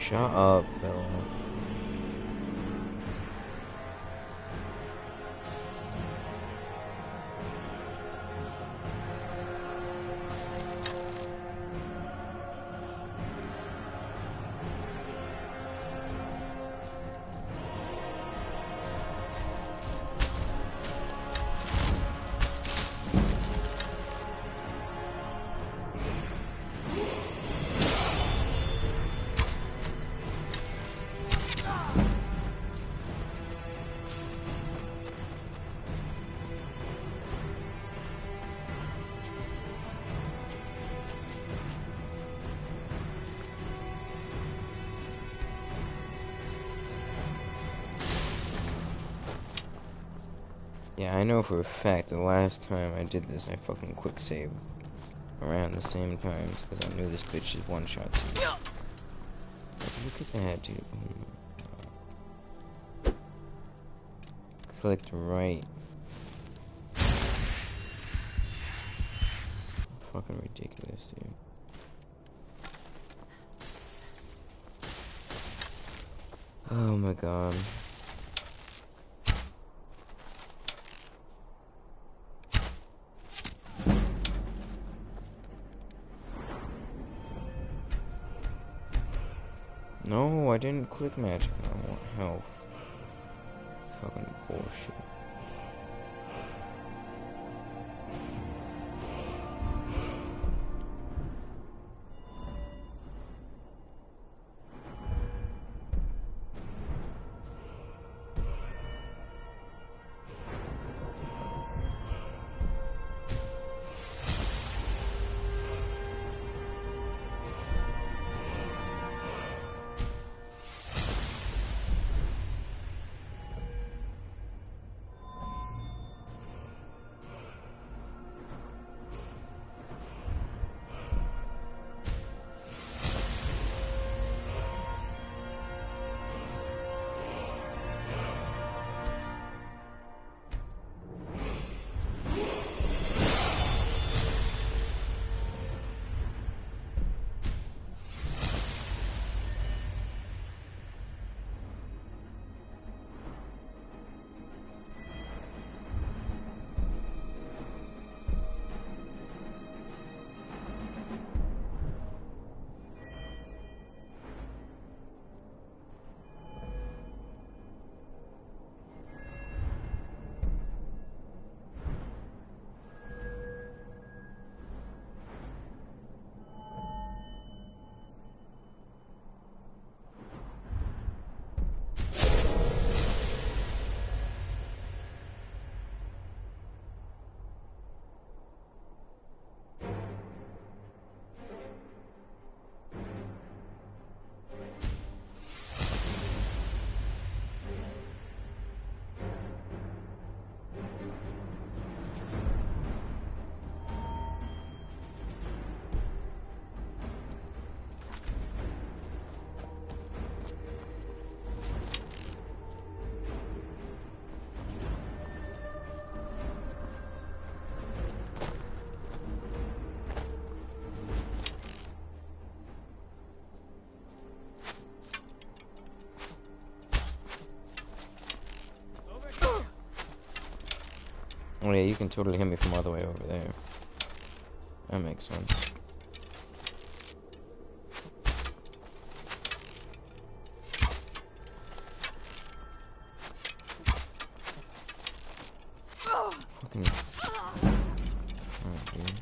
Shut up, Bella. Yeah, I know for a fact the last time I did this, I fucking quick saved around the same times because I knew this bitch is one shot to me. Like, look at that, dude. Oh my God. Clicked right. Fucking ridiculous, dude. Oh my God. No, I didn't click magic. I want health. Fucking bullshit. Oh yeah, you can totally hit me from all the way over there. That makes sense. Fucking... Oh, dude.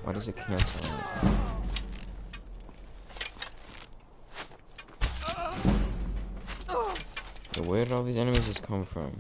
Why does it cancel out? Where did all these enemies just come from?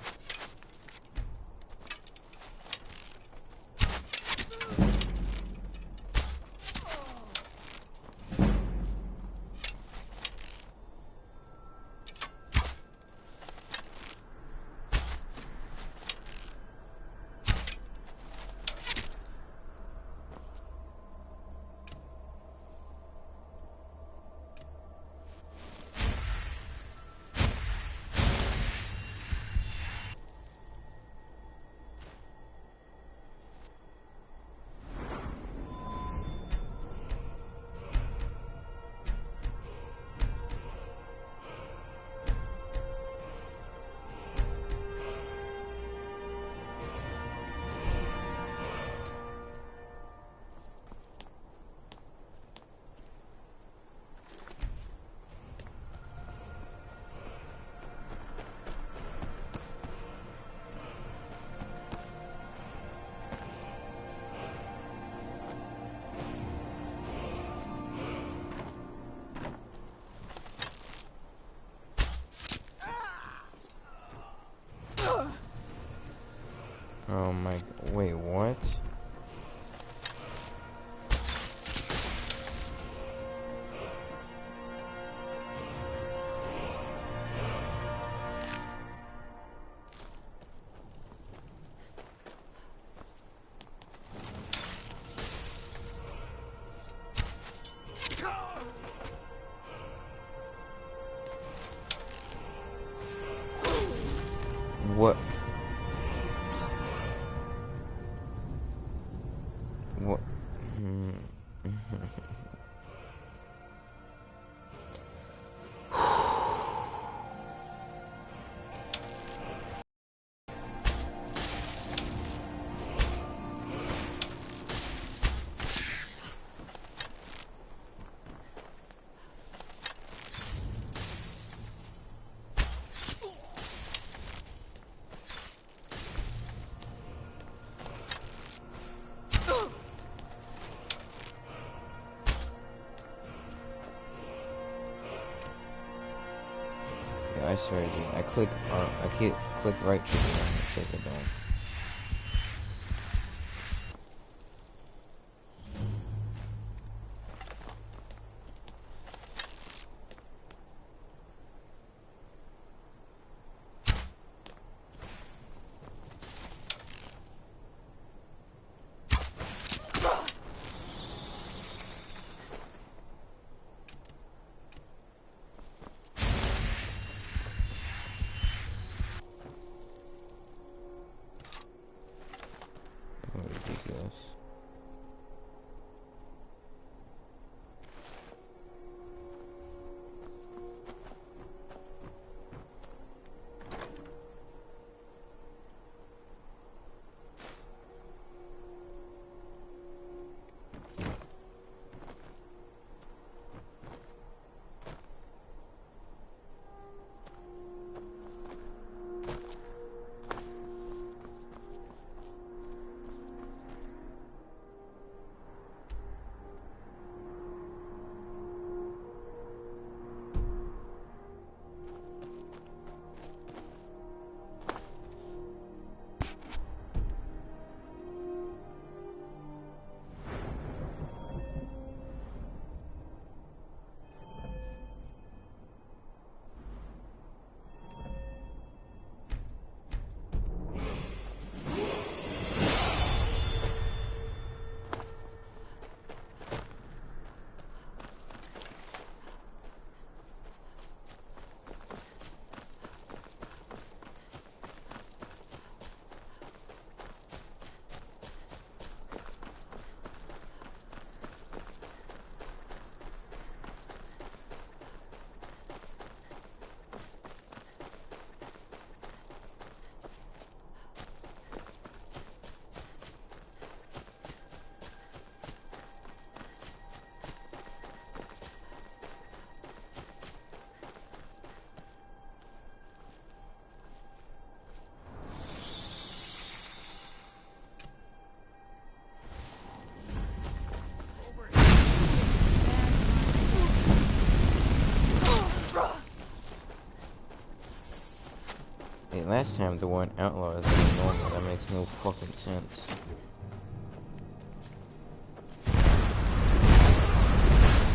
I swear, dude. I click right trigger and it says I don't. Ridiculous. Hey, last time the one outlaw is normal. That makes no fucking sense.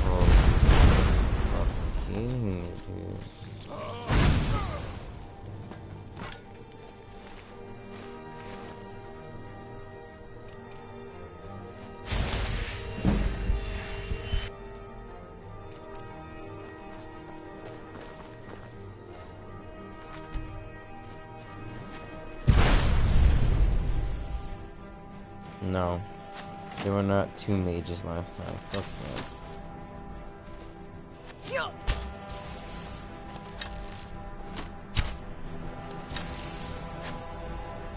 Oh, fucking dude. No, there were not 2 mages last time. Fuck that.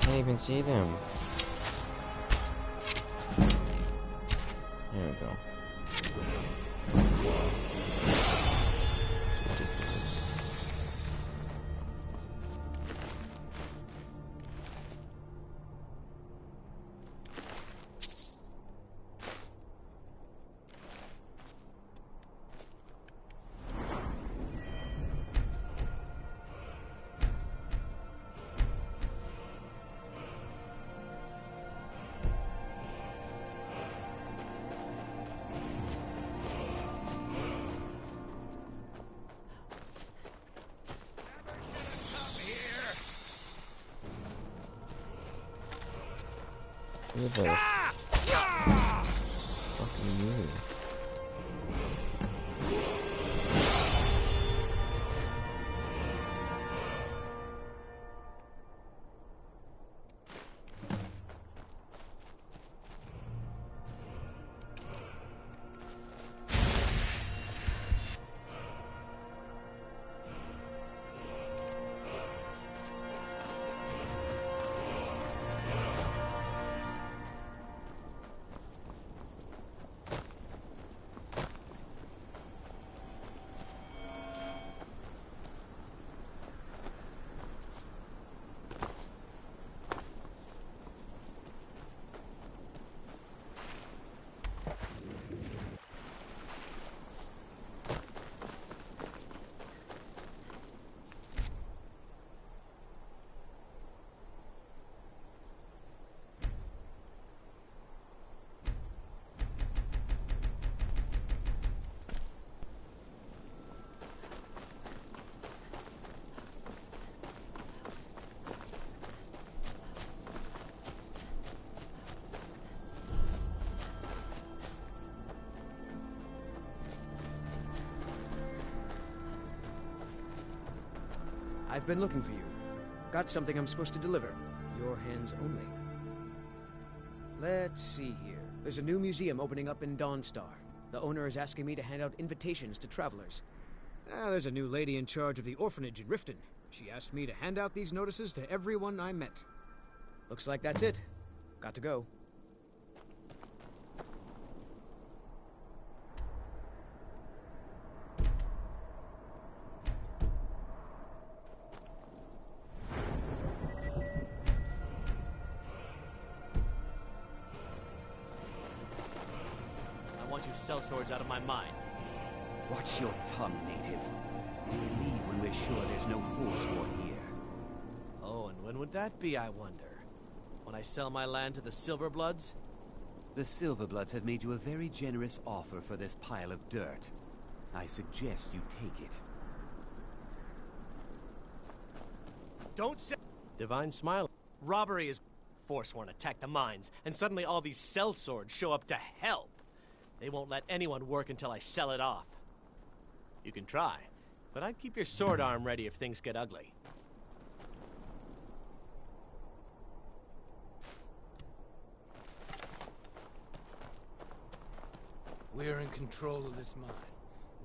Can't even see them. There we go. Who the fucking you? I've been looking for you. Got something I'm supposed to deliver. Your hands only. Let's see here. There's a new museum opening up in Dawnstar. The owner is asking me to hand out invitations to travelers. There's a new lady in charge of the orphanage in Riften. She asked me to hand out these notices to everyone I met. Looks like that's it. Got to go. Sellswords out of my mind. Watch your tongue, native. We'll leave when we're sure there's no Forsworn here. Oh, and when would that be, I wonder? When I sell my land to the Silverbloods? The Silverbloods have made you a very generous offer for this pile of dirt. I suggest you take it. Don't say... Divine Smile. Robbery is... Forsworn attack the mines, and suddenly all these sellswords show up to help. They won't let anyone work until I sell it off. You can try, but I'd keep your sword arm ready if things get ugly. We're in control of this mine.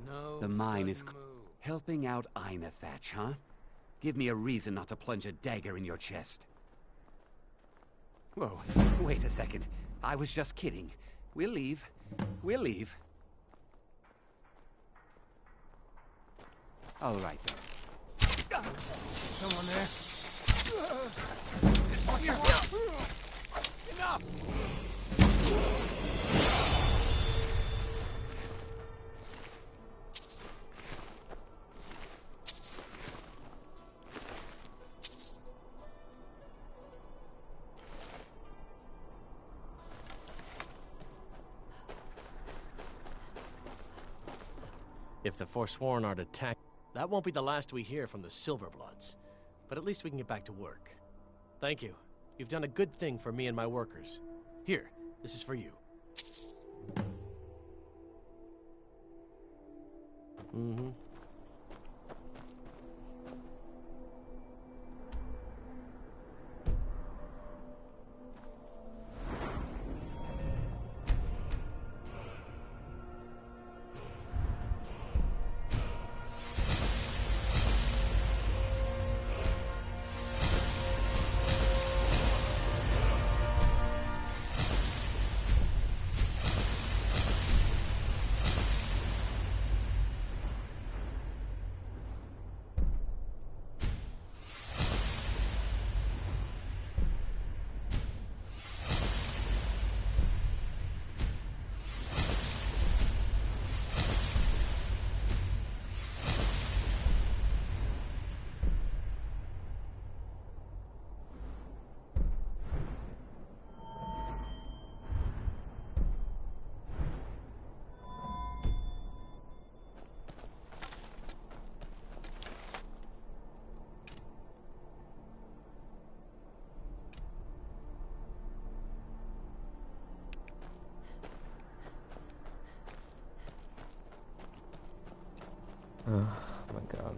No. The mine is move. helping out Ainethach, huh? Give me a reason not to plunge a dagger in your chest. Whoa, wait a second. I was just kidding. We'll leave. We'll leave. All right, then. Someone there? Enough! If the Forsworn are attacked, that won't be the last we hear from the Silverbloods. But at least we can get back to work. Thank you. You've done a good thing for me and my workers. Here, this is for you. Mm-hmm. Oh my god.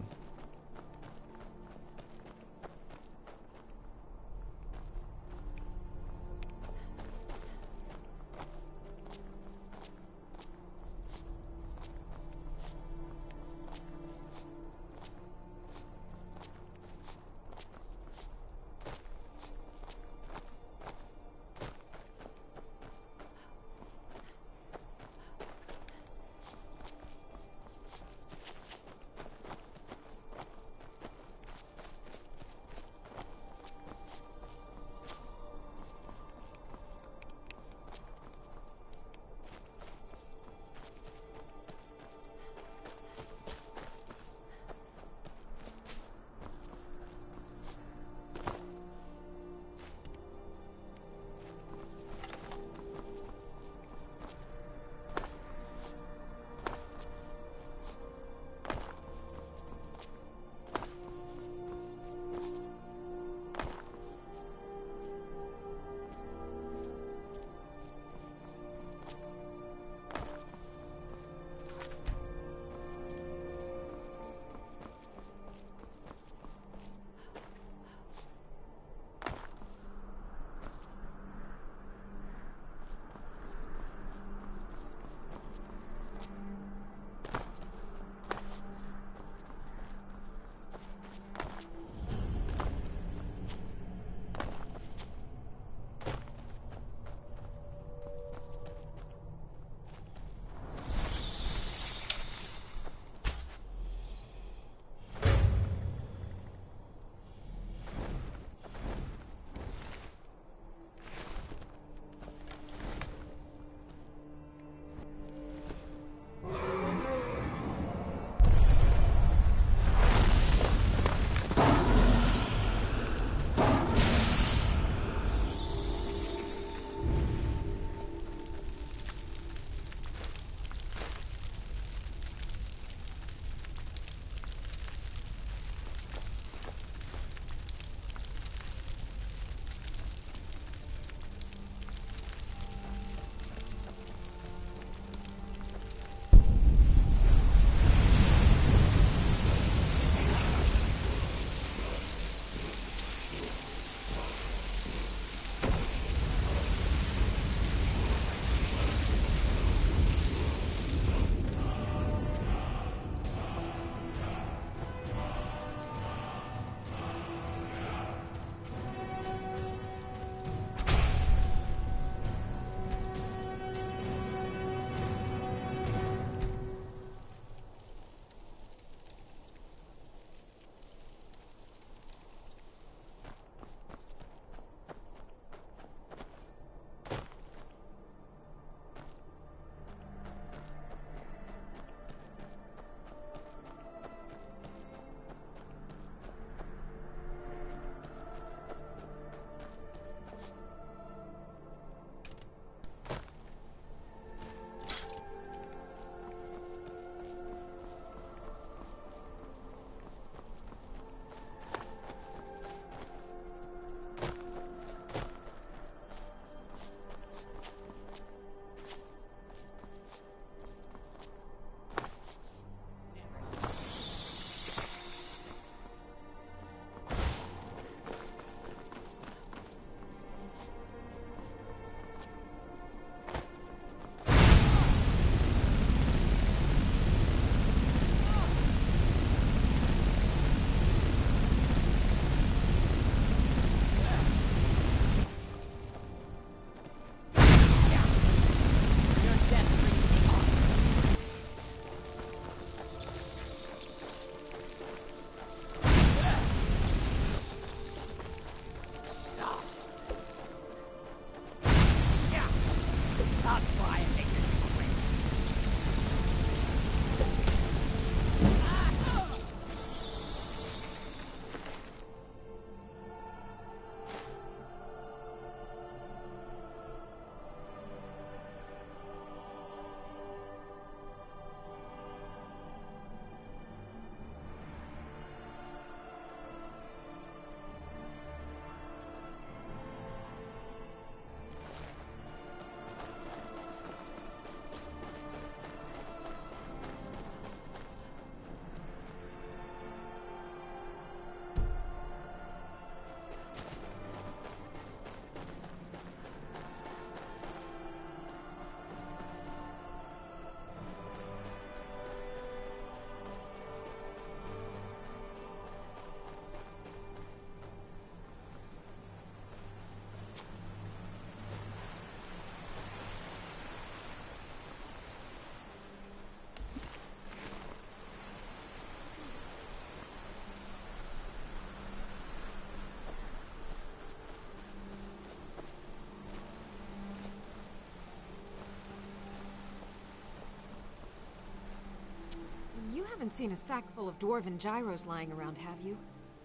haven't seen a sack full of dwarven gyros lying around, have you?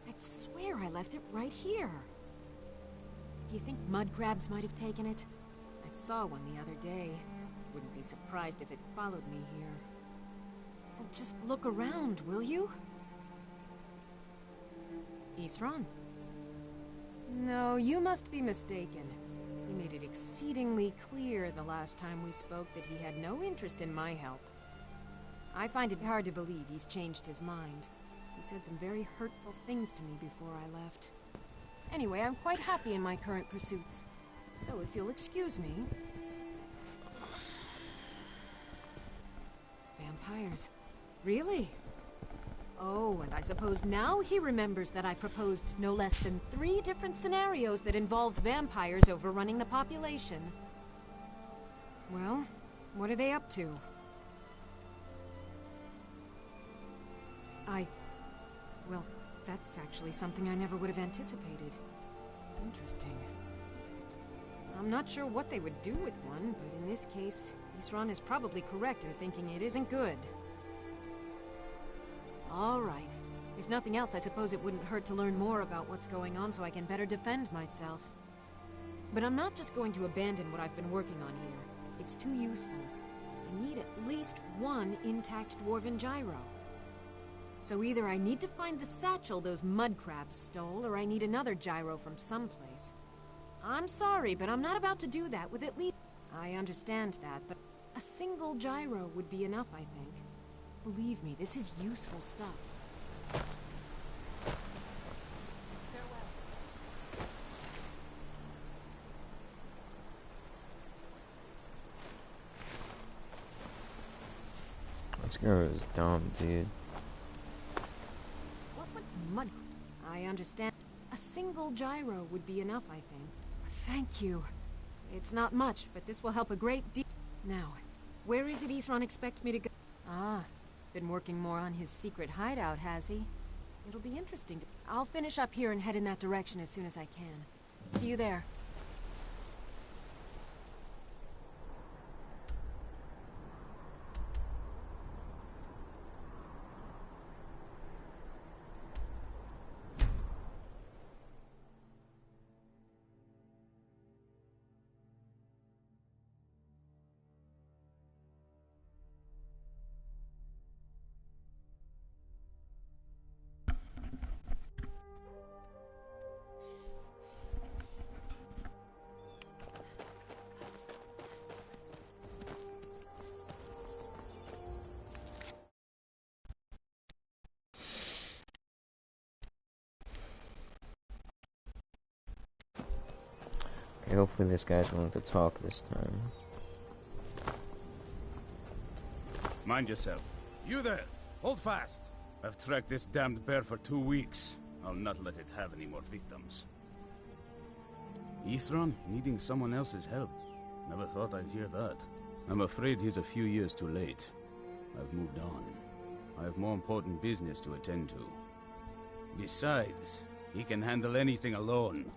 I'd swear I left it right here. Do you think mud crabs might have taken it? I saw one the other day. Wouldn't be surprised if it followed me here. Oh, just look around, will you? Isran? No, you must be mistaken. He made it exceedingly clear the last time we spoke that he had no interest in my help. I find it hard to believe he's changed his mind. He said some very hurtful things to me before I left. Anyway, I'm quite happy in my current pursuits. So if you'll excuse me... Vampires. Really? Oh, and I suppose now he remembers that I proposed no less than 3 different scenarios that involved vampires overrunning the population. Well, what are they up to? Well, that's actually something I never would have anticipated. Interesting. I'm not sure what they would do with one, but in this case, Isran is probably correct in thinking it isn't good. All right. If nothing else, I suppose it wouldn't hurt to learn more about what's going on so I can better defend myself. But I'm not just going to abandon what I've been working on here. It's too useful. I need at least 1 intact dwarven gyro. So either I need to find the satchel those mud crabs stole, or I need another gyro from someplace. I'm sorry, but I'm not about to do that with at least... I understand that, but a single gyro would be enough, I think. Believe me, this is useful stuff. This girl is dumb, dude. What would mud... I understand. A single gyro would be enough, I think. Thank you. It's not much, but this will help a great deal. Now, where is it Isran expects me to go? Ah, been working more on his secret hideout, has he? It'll be interesting to... I'll finish up here and head in that direction as soon as I can. See you there. Okay, hopefully this guy's willing to talk this time. Mind yourself. You there! Hold fast! I've tracked this damned bear for 2 weeks. I'll not let it have any more victims. Isran needing someone else's help. Never thought I'd hear that. I'm afraid he's a few years too late. I've moved on. I have more important business to attend to. Besides, he can handle anything alone.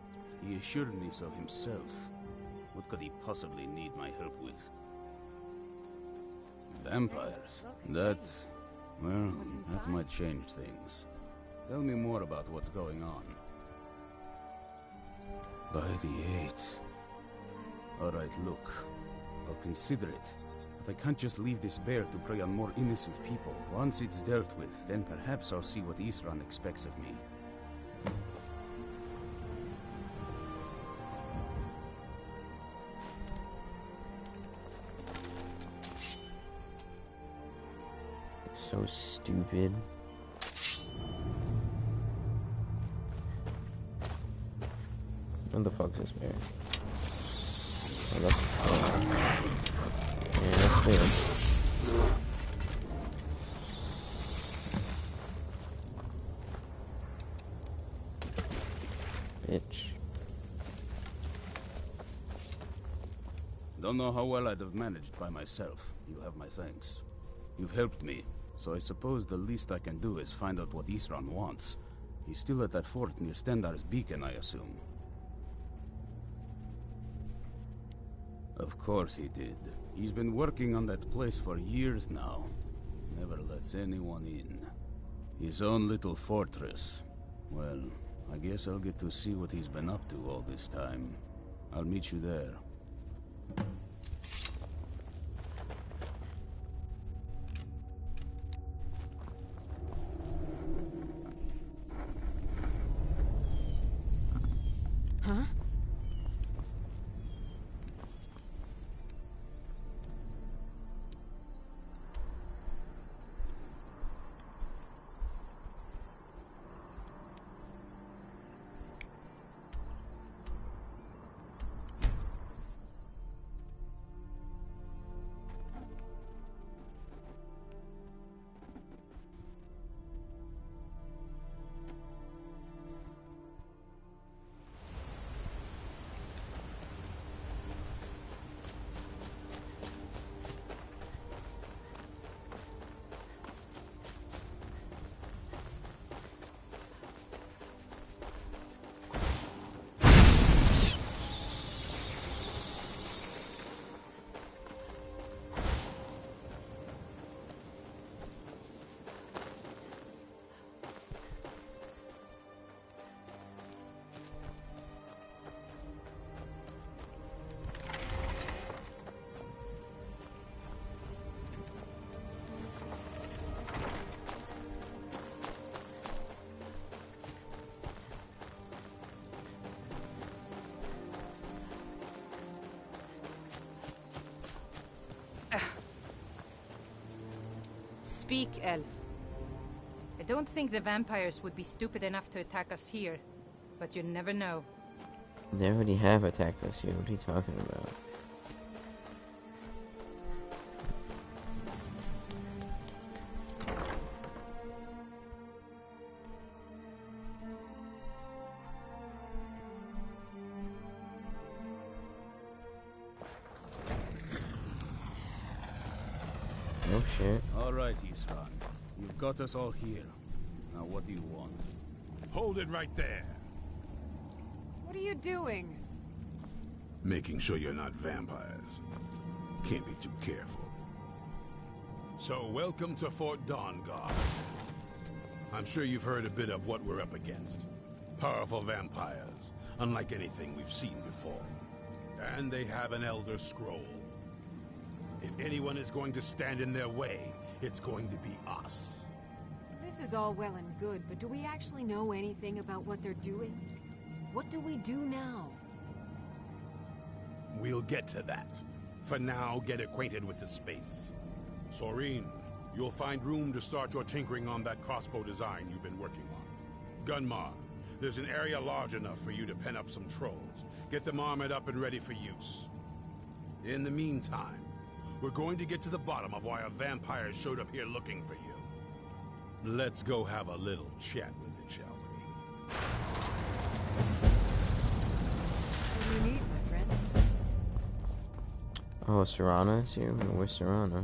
He assured me so himself. What could he possibly need my help with? Vampires. That... well, that might change things. Tell me more about what's going on. By the 8th. Alright, look. I'll consider it. But I can't just leave this bear to prey on more innocent people. Once it's dealt with, then perhaps I'll see what Isran expects of me. So stupid. What the fuck is this bear? Oh, that's fair. Yeah, that's fair. Bitch. Don't know how well I'd have managed by myself. You have my thanks. You've helped me, so I suppose the least I can do is find out what Isran wants. He's still at that fort near Stendar's beacon, I assume. Of course he did. He's been working on that place for years now. never lets anyone in. His own little fortress. Well, I guess I'll get to see what he's been up to all this time. I'll meet you there. Huh? Speak, Elf. I don't think the vampires would be stupid enough to attack us here, but you never know. They already have attacked us here. What are you talking about? No shit. All right, Isran. You've got us all here. Now what do you want? Hold it right there. What are you doing? Making sure you're not vampires. Can't be too careful. So, welcome to Fort Dawnguard. I'm sure you've heard a bit of what we're up against. Powerful vampires, unlike anything we've seen before. And they have an Elder Scroll. If anyone is going to stand in their way, it's going to be us. This is all well and good, but do we actually know anything about what they're doing? What do we do now? We'll get to that. For now, get acquainted with the space. Soreen, you'll find room to start your tinkering on that crossbow design you've been working on. Gunmar, there's an area large enough for you to pen up some trolls. Get them armored up and ready for use. In the meantime, we're going to get to the bottom of why a vampire showed up here looking for you. Let's go have a little chat with it, shall we? What do you need, my friend? Oh, Serana is here? Where's Serana?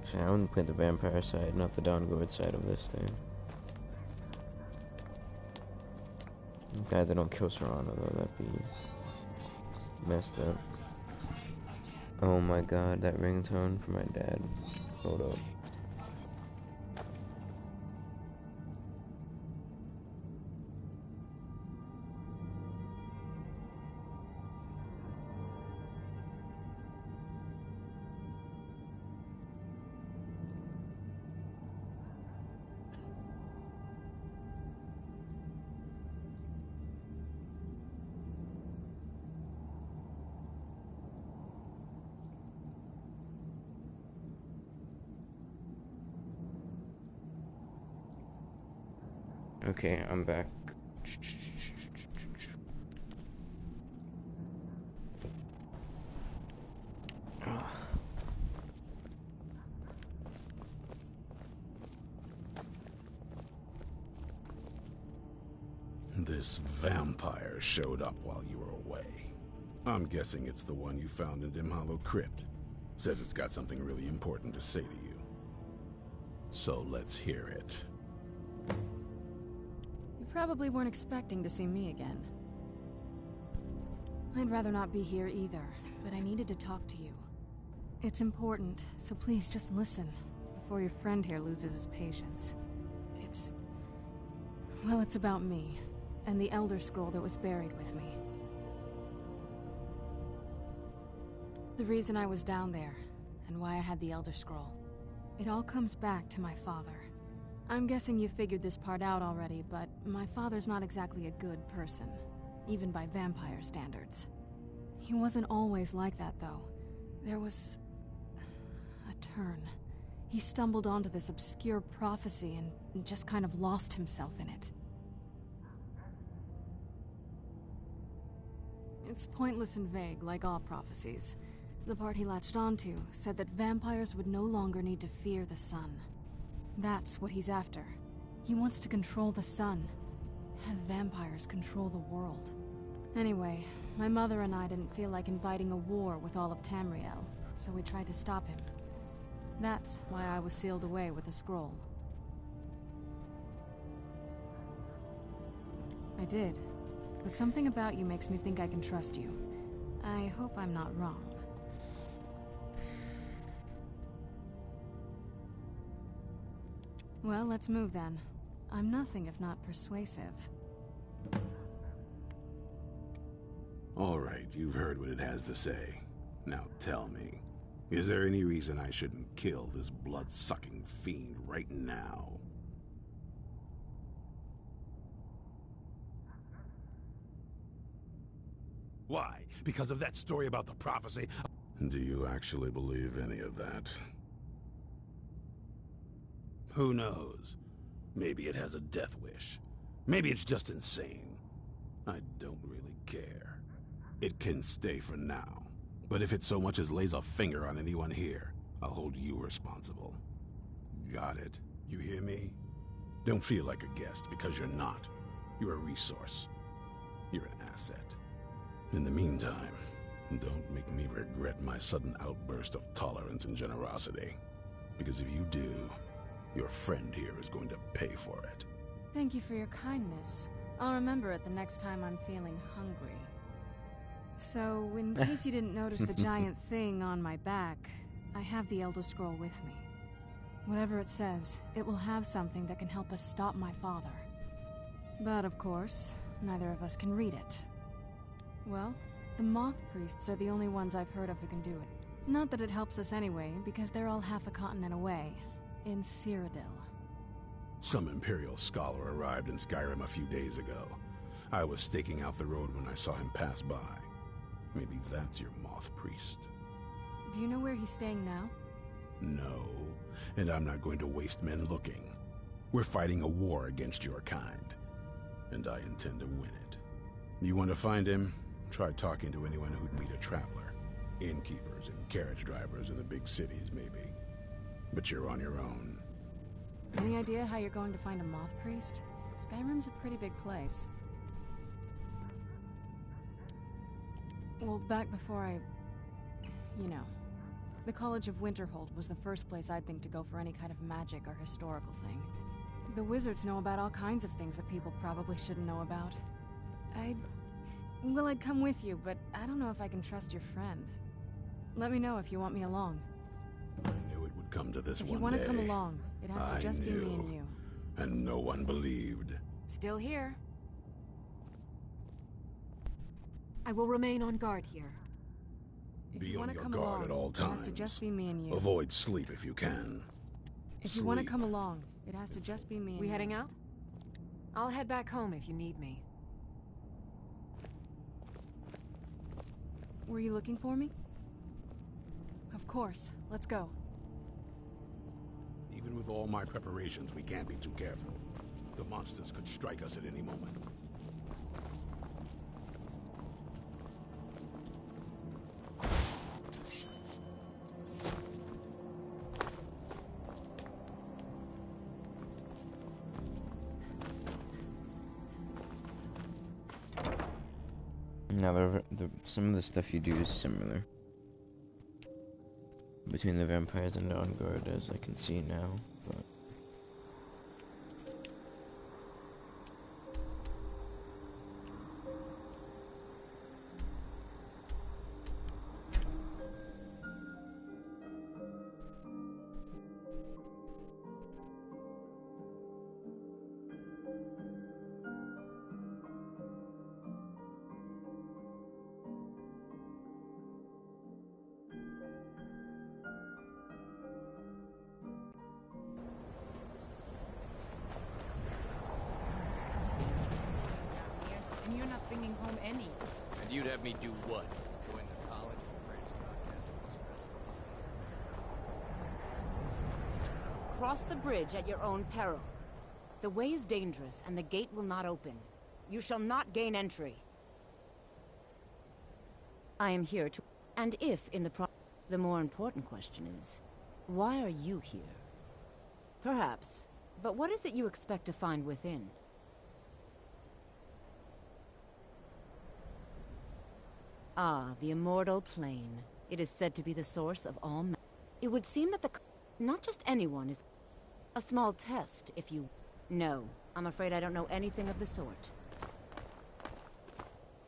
See, I wouldn't play the vampire side, not the Dawnguard side of this thing. Glad they don't kill Serana though, that'd be messed up. Oh my god, that ringtone for my dad. Hold up. Okay, I'm back. This vampire showed up while you were away. I'm guessing it's the one you found in Dim Hollow Crypt. Says it's got something really important to say to you. So let's hear it. You probably weren't expecting to see me again. I'd rather not be here either, but I needed to talk to you. It's important, so please just listen, before your friend here loses his patience. Well, it's about me, and the Elder Scroll that was buried with me. The reason I was down there, and why I had the Elder Scroll. It all comes back to my father. I'm guessing you figured this part out already, but my father's not exactly a good person, even by vampire standards. He wasn't always like that, though. There was a turn. He stumbled onto this obscure prophecy and just kind of lost himself in it. It's pointless and vague, like all prophecies. The part he latched onto said that vampires would no longer need to fear the sun. That's what he's after. He wants to control the sun. Have vampires control the world. Anyway, my mother and I didn't feel like inviting a war with all of Tamriel, so we tried to stop him. That's why I was sealed away with the scroll. I did, but something about you makes me think I can trust you. I hope I'm not wrong. Well, let's move then. I'm nothing if not persuasive. All right, you've heard what it has to say. Now tell me, is there any reason I shouldn't kill this blood-sucking fiend right now? Why? Because of that story about the prophecy? Do you actually believe any of that? Who knows? Maybe it has a death wish. Maybe it's just insane. I don't really care. It can stay for now. But if it so much as lays a finger on anyone here, I'll hold you responsible. Got it? You hear me? Don't feel like a guest, because you're not. You're a resource. You're an asset. In the meantime, don't make me regret my sudden outburst of tolerance and generosity. Because if you do, your friend here is going to pay for it. Thank you for your kindness. I'll remember it the next time I'm feeling hungry. So, in case you didn't notice the giant thing on my back, I have the Elder Scroll with me. Whatever it says, it will have something that can help us stop my father. But of course, neither of us can read it. Well, the Moth Priests are the only ones I've heard of who can do it. Not that it helps us anyway, because they're all half a continent away, in Cyrodiil. Some Imperial scholar arrived in Skyrim a few days ago. I was staking out the road when I saw him pass by. Maybe that's your Moth Priest. Do you know where he's staying now? No, and I'm not going to waste men looking. We're fighting a war against your kind, and I intend to win it. You want to find him? Try talking to anyone who'd meet a traveler. Innkeepers and carriage drivers in the big cities, maybe. But you're on your own. Any idea how you're going to find a Moth Priest? Skyrim's a pretty big place. Well, back before the College of Winterhold was the first place I'd think to go for any kind of magic or historical thing. The wizards know about all kinds of things that people probably shouldn't know about. I'd come with you, but I don't know if I can trust your friend. Let me know if you want me along. I knew it would come to this one day. If you want to come along, it has to just be me and you. And no one believed. Still here. I will remain on guard here. Be on your guard at all times. It has to just be me and you. Avoid sleep if you can. If you want to come along, it has to just be me and you. We heading out? I'll head back home if you need me. Were you looking for me? Of course. Let's go. Even with all my preparations, we can't be too careful. The monsters could strike us at any moment. Now, some of the stuff you do is similar between the vampires and on guard, as I can see now, but... you'd have me do what? Join the college and branch broadcasting. Cross the bridge at your own peril. The way is dangerous, and the gate will not open. You shall not gain entry. I am here to... And if in the the more important question is, why are you here? Perhaps. But what is it you expect to find within? Ah, the immortal plane. It is said to be the source of all It would seem that not just anyone is... A small test, if you... No, I'm afraid I don't know anything of the sort.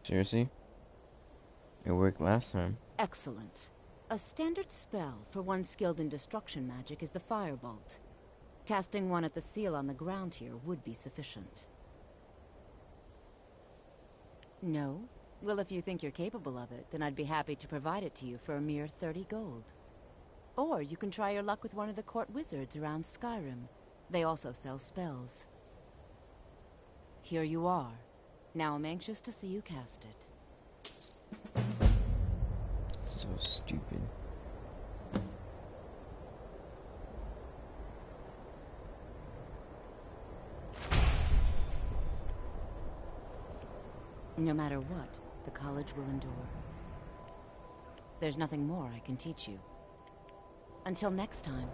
Seriously? It worked last time. Excellent. A standard spell for one skilled in destruction magic is the Firebolt. Casting one at the seal on the ground here would be sufficient. No? Well, if you think you're capable of it, then I'd be happy to provide it to you for a mere 30 gold. Or you can try your luck with one of the court wizards around Skyrim. They also sell spells. Here you are. Now I'm anxious to see you cast it. So stupid. No matter what, the college will endure. There's nothing more I can teach you. Until next time.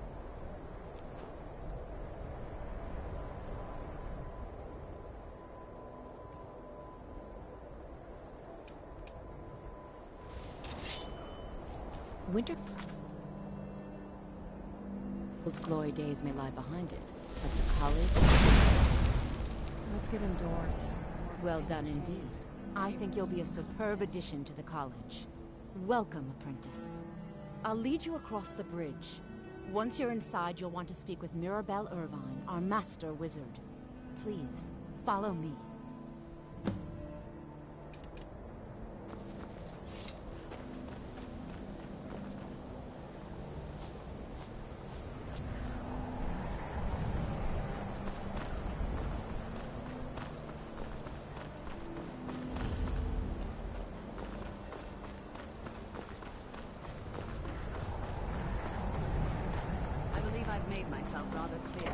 Winter... Its glory days may lie behind it, but the college... Let's get indoors. Well done indeed. I think you'll be a superb addition to the college. Welcome, apprentice. I'll lead you across the bridge. Once you're inside, you'll want to speak with Mirabelle Irvine, our master wizard. Please, follow me. Made myself rather clear.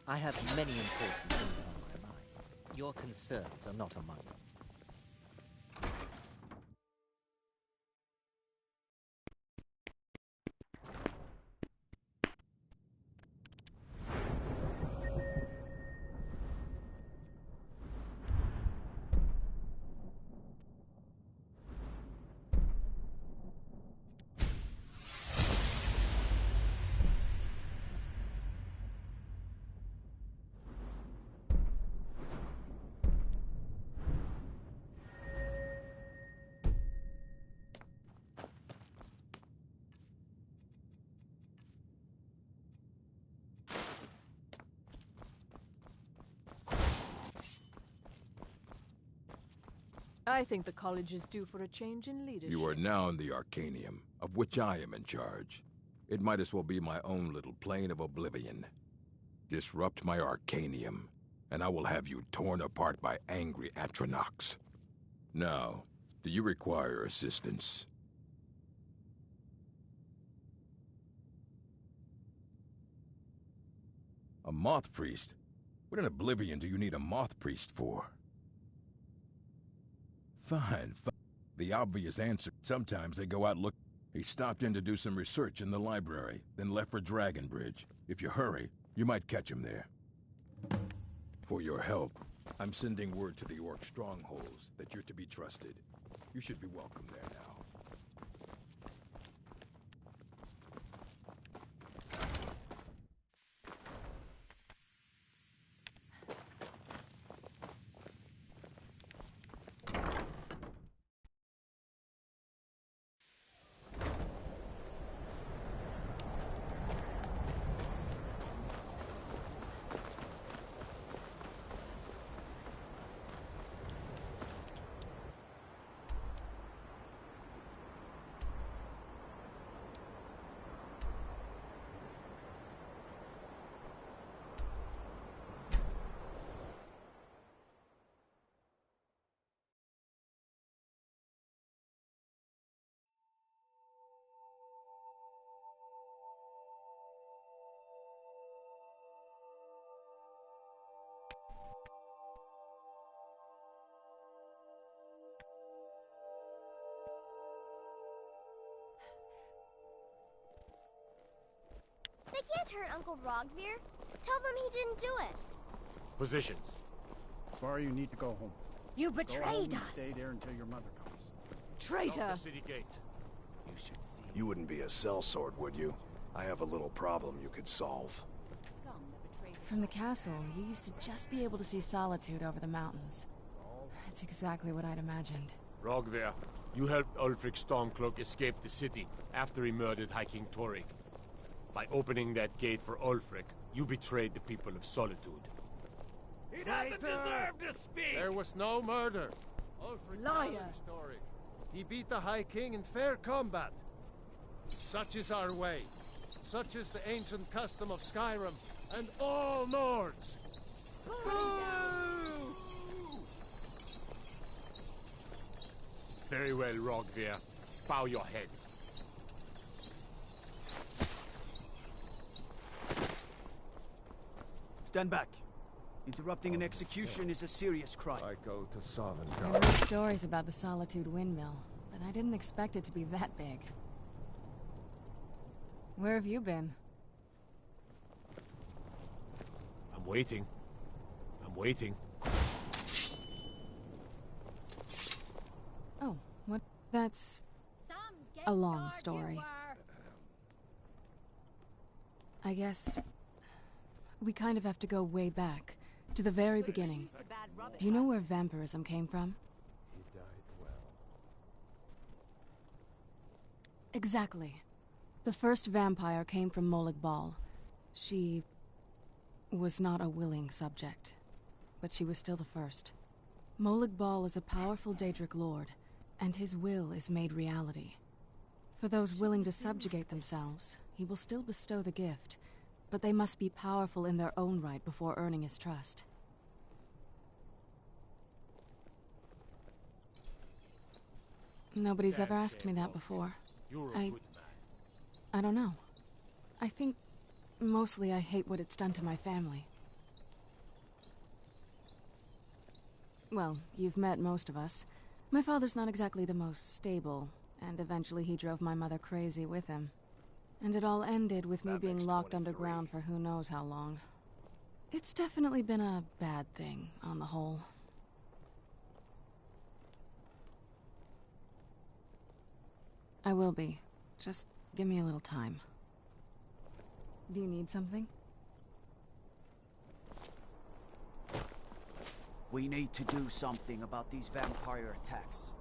I have many important things on my mind. Your concerns are not among them. I think the college is due for a change in leadership. You are now in the Arcanium, of which I am in charge. It might as well be my own little plane of oblivion. Disrupt my Arcanium, and I will have you torn apart by angry Atronachs. Now, do you require assistance? A moth priest? What in oblivion do you need a moth priest for? Fine. The obvious answer. Sometimes they go out look. He stopped in to do some research in the library, then left for Dragonbridge. If you hurry, you might catch him there. For your help, I'm sending word to the Orc strongholds that you're to be trusted. You should be welcome there now. turn Uncle Rogvir? Tell them he didn't do it. Positions. Sorry, you need to go home. You Go home betrayed and us! stay there until your mother comes. Traitor! Lock the city gate. You should see. You wouldn't be a sellsword, would you? I have a little problem you could solve. From the castle, you used to just be able to see Solitude over the mountains. That's exactly what I'd imagined. Rogvir, you helped Ulfric Stormcloak escape the city after he murdered High King Torrik. By opening that gate for Ulfric, you betrayed the people of Solitude. He doesn't deserve to speak! There was no murder. Ulfric Liar. told the story. He beat the High King in fair combat. Such is our way. Such is the ancient custom of Skyrim and all Nords. Very well, Rogvir. Bow your head. Stand back. Interrupting an execution is a serious crime. I go to Sovngarde. I've heard stories about the Solitude windmill, but I didn't expect it to be that big. Where have you been? I'm waiting. I'm waiting. Oh, what? That's a long story. I guess we kind of have to go way back, to the very beginning. Do you know where vampirism came from? He died well. Exactly. The first vampire came from Molag Bal. She was not a willing subject, but she was still the first. Molag Bal is a powerful Daedric lord, and his will is made reality. For those willing to subjugate themselves, he will still bestow the gift, but they must be powerful in their own right before earning his trust. Nobody's ever asked me that before. I don't know. I think mostly I hate what it's done to my family. Well, you've met most of us. My father's not exactly the most stable, and eventually he drove my mother crazy with him. And it all ended with me being locked underground for who knows how long. It's definitely been a bad thing, on the whole. I will be. Just give me a little time. Do you need something? We need to do something about these vampire attacks.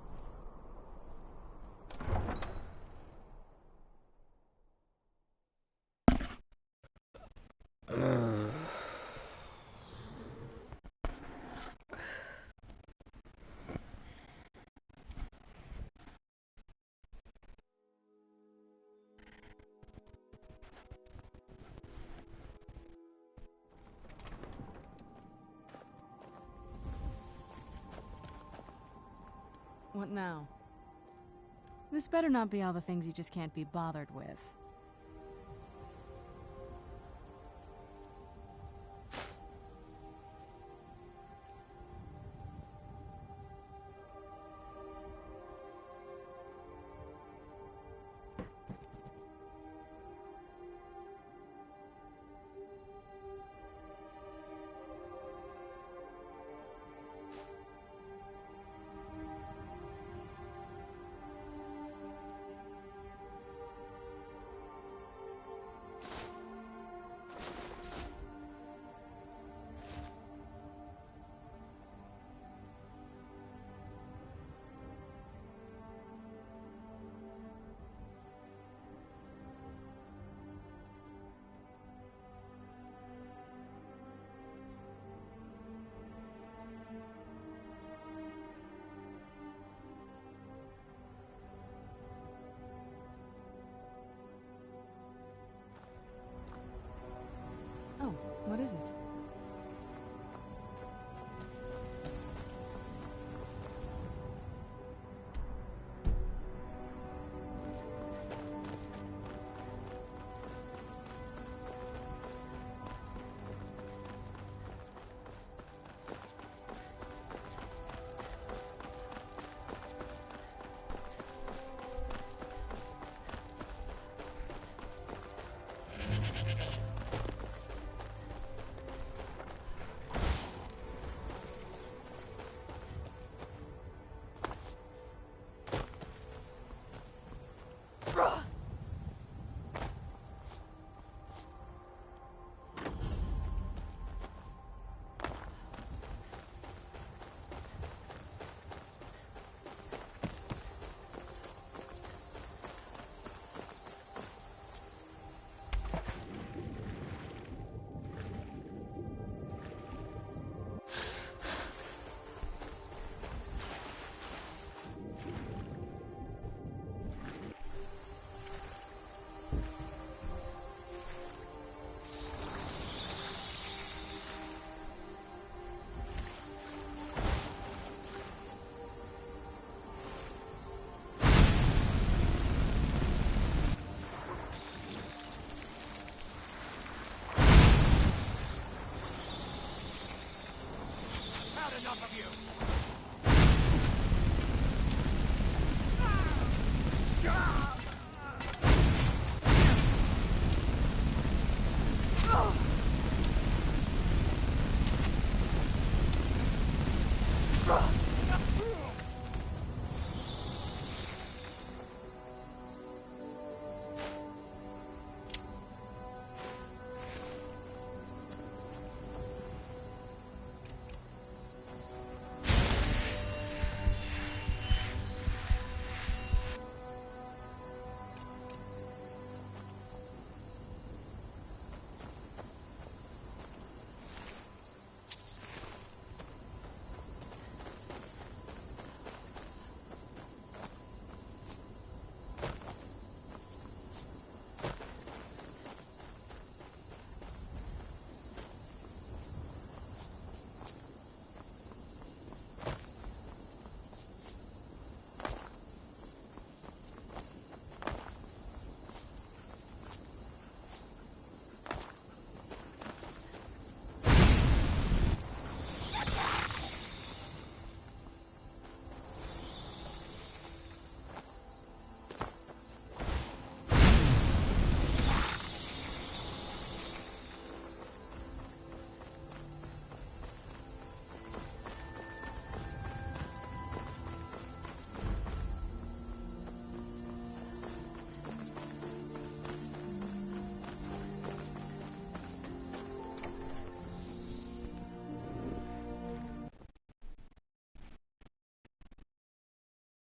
What now? This better not be all the things you just can't be bothered with.